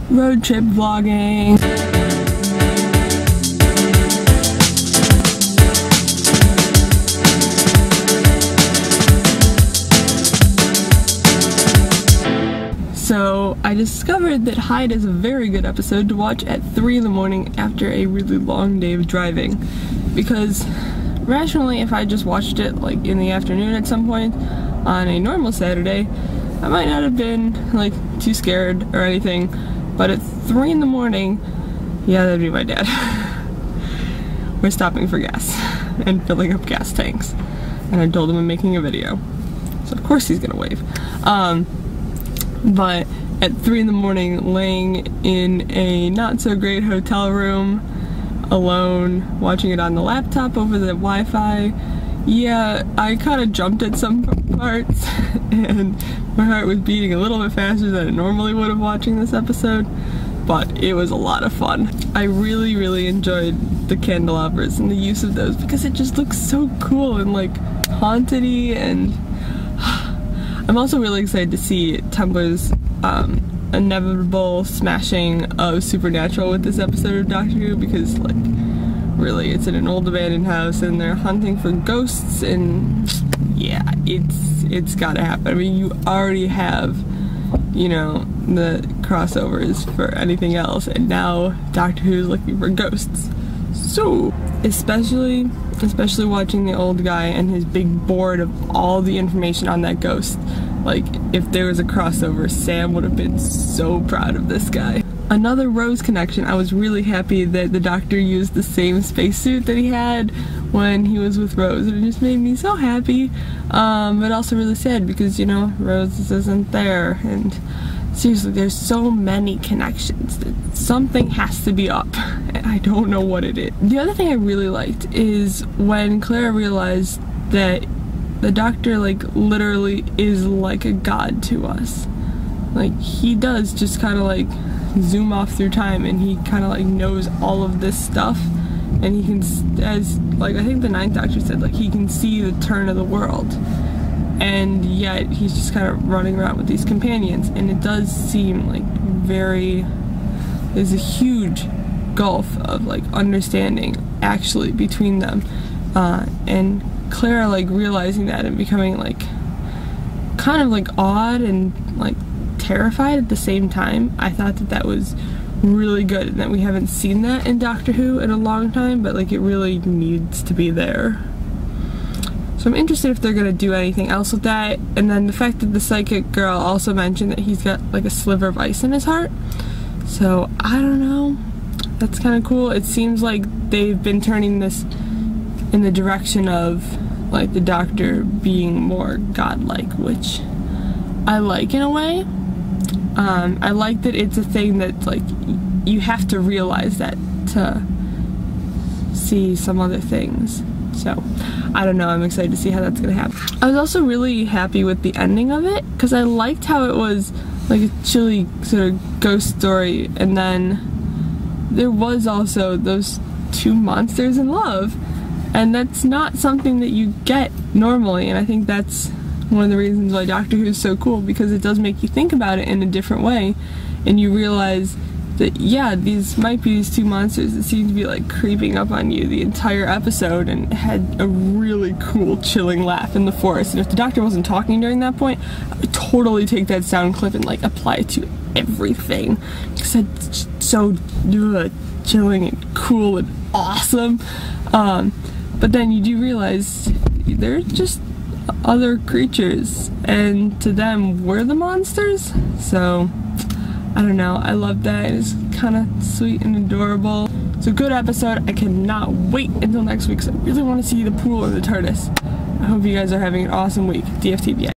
road trip vlogging. So I discovered that Hyde is a very good episode to watch at 3 in the morning after a really long day of driving, because rationally if I just watched it like in the afternoon at some point on a normal Saturday, I might not have been like too scared or anything, but at 3 in the morning, yeah, that'd be my dad. We're stopping for gas and filling up gas tanks, and I told him I'm making a video, so of course he's gonna wave. But at 3 in the morning, laying in a not so great hotel room, alone, watching it on the laptop over the Wi-Fi, yeah, I kind of jumped at some parts, and my heart was beating a little bit faster than it normally would have watching this episode, but it was a lot of fun. I really enjoyed the candelabras and the use of those because it just looks so cool and like haunted-y, and I'm also really excited to see Tumblr's inevitable smashing of Supernatural with this episode of Doctor Who, because like really it's in an old abandoned house and they're hunting for ghosts, and yeah, it's gotta happen. I mean, you already have, you know, the crossovers for anything else, and now Doctor Who's looking for ghosts. So especially watching the old guy and his big board of all the information on that ghost. Like, if there was a crossover, Sam would have been so proud of this guy. Another Rose connection, I was really happy that the Doctor used the same spacesuit that he had when he was with Rose, and it just made me so happy, but also really sad because, you know, Rose isn't there, and seriously, there's so many connections that something has to be up, and I don't know what it is. The other thing I really liked is when Clara realized that the Doctor, like, literally is like a god to us. Like, he does just kind of, like, zoom off through time, and he kind of, like, knows all of this stuff, and he can, as, like, I think the 9th Doctor said, like, he can see the turn of the world. And yet he's just kind of running around with these companions, and it does seem like there's a huge gulf of like understanding actually between them, and Clara like realizing that and becoming like kind of like awed and like terrified at the same time. I thought that was really good, and that we haven't seen that in Doctor Who in a long time, but like it really needs to be there. So I'm interested if they're gonna do anything else with that. And then the fact that the psychic girl also mentioned that he's got like a sliver of ice in his heart. So I don't know. That's kind of cool. It seems like they've been turning this in the direction of like the Doctor being more godlike, which I like in a way. I like that it's a thing that like you have to realize that to see some other things. So, I don't know, I'm excited to see how that's gonna happen. I was also really happy with the ending of it, because I liked how it was like a chilly sort of ghost story, and then there was also those 2 monsters in love, and that's not something that you get normally, and I think that's one of the reasons why Doctor Who is so cool, because it does make you think about it in a different way, and you realize that, yeah, these might be these 2 monsters that seem to be like creeping up on you the entire episode, and had a really cool chilling laugh in the forest. And if the Doctor wasn't talking during that point, I would totally take that sound clip and like apply it to everything, because it's so chilling and cool and awesome. But then you do realize they're just other creatures, and to them we're the monsters. So I don't know, I love that. It's kind of sweet and adorable. It's a good episode. I cannot wait until next week, because I really want to see the pool and the TARDIS. I hope you guys are having an awesome week. DFTBA.